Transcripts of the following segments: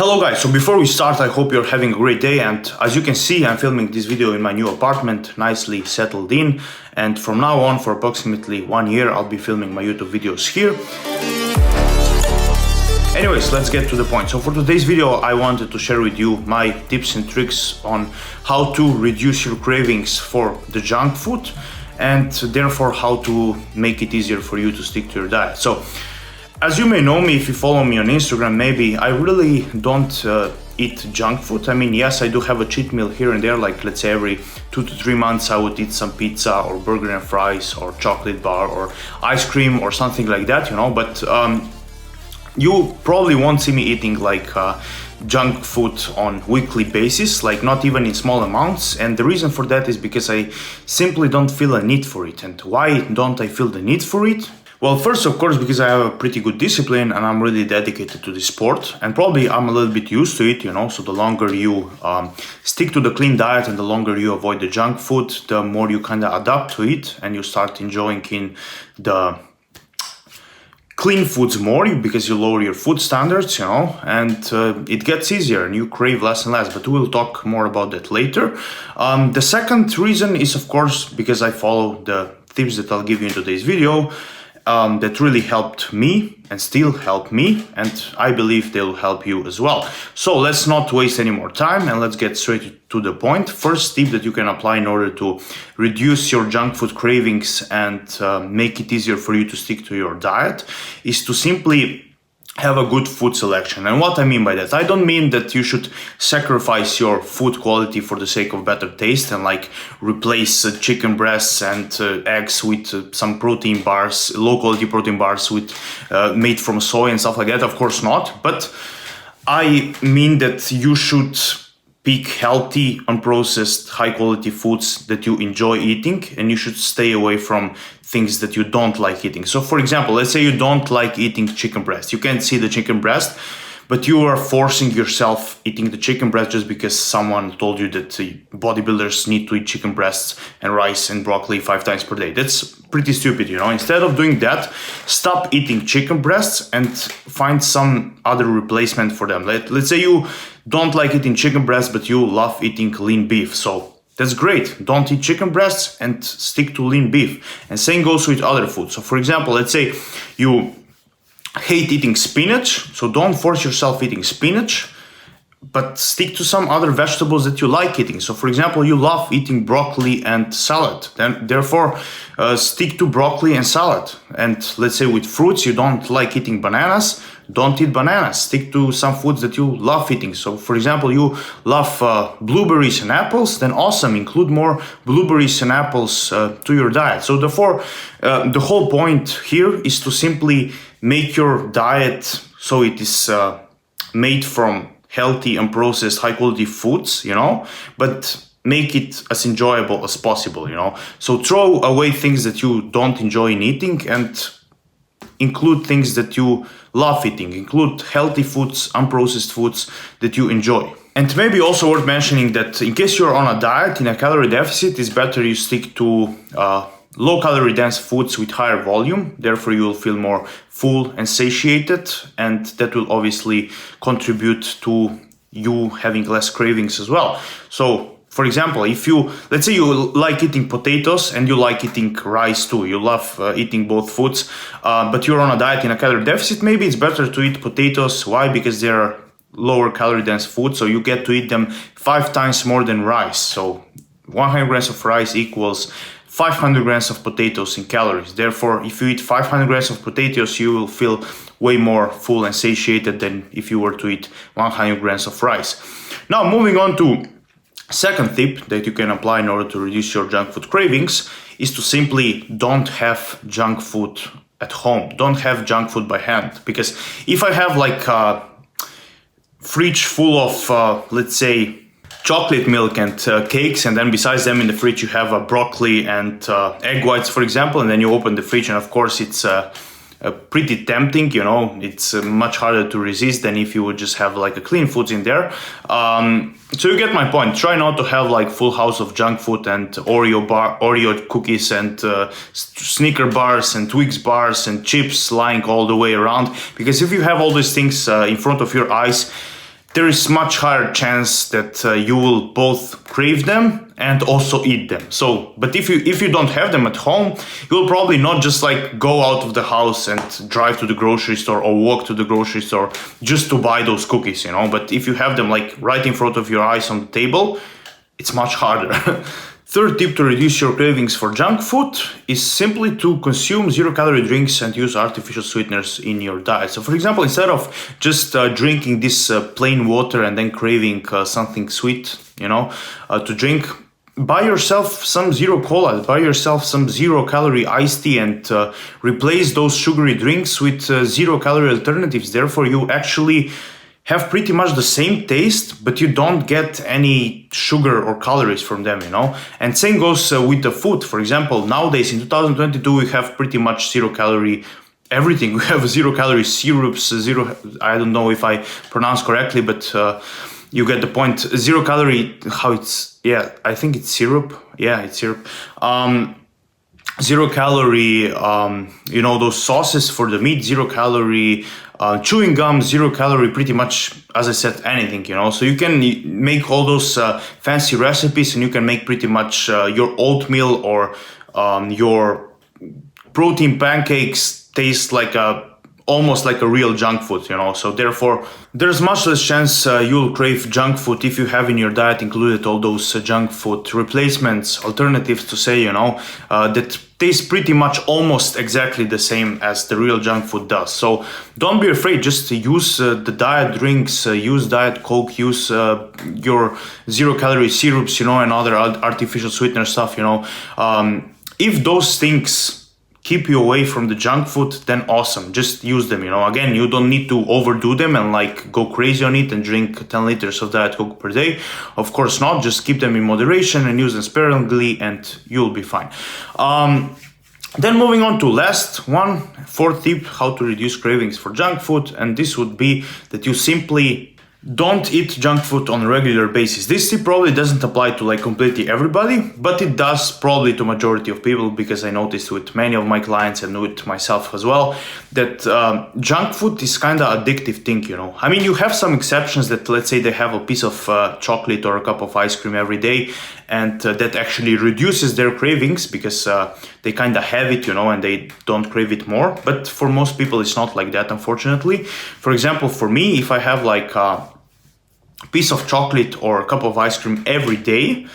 Hello guys, so before we start, I hope you're having a great day, and as you can see, I'm filming this video in my new apartment, nicely settled in, and from now on for approximately 1 year I'll be filming my YouTube videos here. Anyways, let's get to the point. So for today's video, I wanted to share with you my tips and tricks on how to reduce your cravings for the junk food, and therefore how to make it easier for you to stick to your diet. So as you may know me, if you follow me on Instagram, maybe I really don't eat junk food. I mean, yes, I do have a cheat meal here and there, like let's say every 2 to 3 months I would eat some pizza or burger and fries or chocolate bar or ice cream or something like that, you know, but you probably won't see me eating like junk food on weekly basis, like not even in small amounts. And the reason for that is because I simply don't feel a need for it. And why don't I feel the need for it? Well, first, of course, because I have a pretty good discipline and I'm really dedicated to the sport, and probably I'm a little bit used to it, you know, so the longer you stick to the clean diet and the longer you avoid the junk food, the more you kind of adapt to it and you start enjoying in the clean foods more because you lower your food standards, you know, and it gets easier and you crave less and less, but we'll talk more about that later. The second reason is, of course, because I follow the tips that I'll give you in today's video. That really helped me and still help me, and I believe they'll help you as well. So let's not waste any more time and let's get straight to the point. First tip that you can apply in order to reduce your junk food cravings and make it easier for you to stick to your diet is to simply have a good food selection. And what I mean by that, I don't mean that you should sacrifice your food quality for the sake of better taste and like replace chicken breasts and eggs with some protein bars, low quality protein bars with made from soy and stuff like that. Of course not, but I mean that you should pick healthy, unprocessed, high quality foods that you enjoy eating, and you should stay away from things that you don't like eating. So for example, let's say you don't like eating chicken breast. You can't see the chicken breast, but you are forcing yourself eating the chicken breast just because someone told you that bodybuilders need to eat chicken breasts and rice and broccoli 5 times per day. That's pretty stupid, you know. Instead of doing that, stop eating chicken breasts and find some other replacement for them. Let's say you don't like eating chicken breasts, but you love eating lean beef. So that's great. Don't eat chicken breasts and stick to lean beef. And same goes with other foods. So for example, let's say you hate eating spinach, so don't force yourself eating spinach, but stick to some other vegetables that you like eating. So for example, you love eating broccoli and salad, then therefore stick to broccoli and salad. And let's say with fruits, you don't like eating bananas, don't eat bananas, stick to some foods that you love eating. So for example, you love blueberries and apples, then awesome, include more blueberries and apples to your diet. So therefore, the whole point here is to simply make your diet so it is made from healthy and processed high quality foods, you know, but make it as enjoyable as possible, you know. So throw away things that you don't enjoy in eating and include things that you love eating. Include healthy foods, unprocessed foods that you enjoy. And maybe also worth mentioning that in case you're on a diet, in a calorie deficit, it's better you stick to low calorie dense foods with higher volume. Therefore, you will feel more full and satiated, and that will obviously contribute to you having less cravings as well. So for example, if let's say you like eating potatoes and you like eating rice too, you love eating both foods, but you're on a diet in a calorie deficit, maybe it's better to eat potatoes. Why? Because they're lower calorie dense food, so you get to eat them 5 times more than rice. So 100 grams of rice equals 500 grams of potatoes in calories. Therefore, if you eat 500 grams of potatoes, you will feel way more full and satiated than if you were to eat 100 grams of rice. Now, moving on to second tip that you can apply in order to reduce your junk food cravings is to simply don't have junk food at home. Don't have junk food by hand. Because if I have like a fridge full of, let's say, chocolate milk and cakes, and then besides them in the fridge you have a broccoli and egg whites, for example, and then you open the fridge and of course it's pretty tempting, you know, it's much harder to resist than if you would just have like a clean foods in there. So you get my point. Try not to have like full house of junk food and Oreo cookies and Snicker bars and Twix bars and chips lying all the way around, because if you have all these things in front of your eyes, there is much higher chance that you will both crave them and also eat them. So, but if you don't have them at home, you'll probably not just like go out of the house and drive to the grocery store or walk to the grocery store just to buy those cookies, you know. But if you have them like right in front of your eyes on the table, it's much harder. Third tip to reduce your cravings for junk food is simply to consume 0-calorie drinks and use artificial sweeteners in your diet. So for example, instead of just drinking this plain water and then craving something sweet, you know, to drink, buy yourself some zero cola, buy yourself some 0-calorie iced tea, and replace those sugary drinks with 0-calorie alternatives. Therefore, you actually have pretty much the same taste, but you don't get any sugar or calories from them, you know. And same goes with the food. For example, nowadays in 2022, we have pretty much 0-calorie everything. We have 0-calorie syrups, I don't know if I pronounce correctly, but you get the point. 0-calorie, how it's, yeah, I think it's syrup. Yeah, it's syrup. 0-calorie, you know, those sauces for the meat, 0-calorie, chewing gum, 0-calorie, pretty much, as I said, anything, you know. So you can make all those fancy recipes, and you can make pretty much your oatmeal or your protein pancakes taste like almost like a real junk food, you know. So therefore, there's much less chance you'll crave junk food if you have in your diet included all those junk food replacements, alternatives to say, you know, that taste pretty much almost exactly the same as the real junk food does. So don't be afraid, just use the diet drinks, use Diet Coke, use your 0-calorie syrups, you know, and other artificial sweetener stuff, you know. If those things keep you away from the junk food, then awesome, just use them, you know. Again, you don't need to overdo them and like go crazy on it and drink 10 liters of Diet Coke per day. Of course not, just keep them in moderation and use them sparingly and you'll be fine. Then moving on to last one, fourth tip, how to reduce cravings for junk food, and this would be that you simply don't eat junk food on a regular basis. This tip probably doesn't apply to like completely everybody, but it does probably to majority of people, because I noticed with many of my clients and with myself as well that junk food is kind of addictive thing, you know. I mean, you have some exceptions that, let's say, they have a piece of chocolate or a cup of ice cream every day, and that actually reduces their cravings because they kind of have it, you know, and they don't crave it more. But for most people, it's not like that, unfortunately. For example, for me, if I have like a piece of chocolate or a cup of ice cream every day,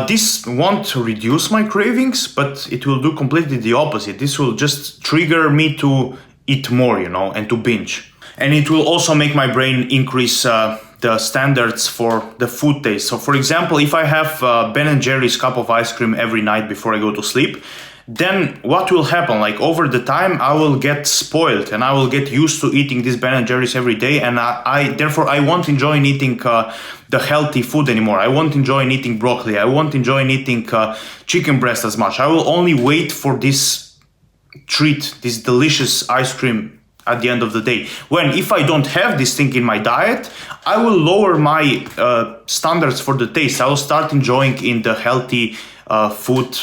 this won't reduce my cravings, but it will do completely the opposite. This will just trigger me to eat more, you know, and to binge. And it will also make my brain increase the standards for the food taste. So for example, if I have Ben & Jerry's cup of ice cream every night before I go to sleep, then what will happen? Like over the time, I will get spoiled and I will get used to eating this Ben & Jerry's every day, and therefore I won't enjoy eating the healthy food anymore. I won't enjoy eating broccoli. I won't enjoy eating chicken breast as much. I will only wait for this treat, this delicious ice cream at the end of the day. When if I don't have this thing in my diet, I will lower my standards for the taste. I will start enjoying in the healthy food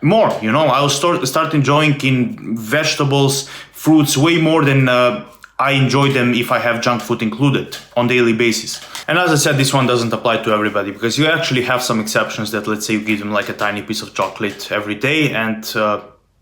more, you know. I will start enjoying in vegetables, fruits way more than I enjoy them if I have junk food included on daily basis. And as I said, this one doesn't apply to everybody, because you actually have some exceptions that, let's say, you give them like a tiny piece of chocolate every day and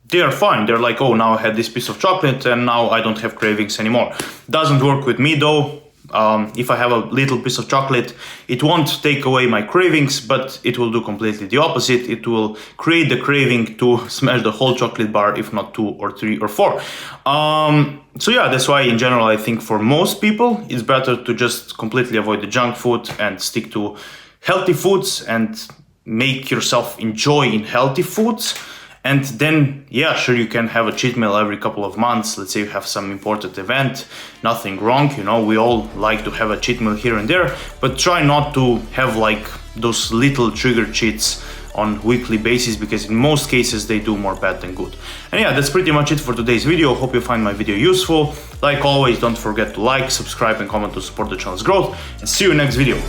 they are fine. They're like, oh, now I had this piece of chocolate and now I don't have cravings anymore. Doesn't work with me though. If I have a little piece of chocolate, it won't take away my cravings, but it will do completely the opposite. It will create the craving to smash the whole chocolate bar, if not 2 or 3 or 4. So yeah, that's why in general, I think for most people, it's better to just completely avoid the junk food and stick to healthy foods and make yourself enjoy in healthy foods. And then, yeah, sure, you can have a cheat meal every couple of months. Let's say you have some important event, nothing wrong, you know, we all like to have a cheat meal here and there, but try not to have like those little trigger cheats on weekly basis, because in most cases they do more bad than good. And yeah, that's pretty much it for today's video. Hope you find my video useful. Like always, don't forget to like, subscribe and comment to support the channel's growth, and see you in the next video.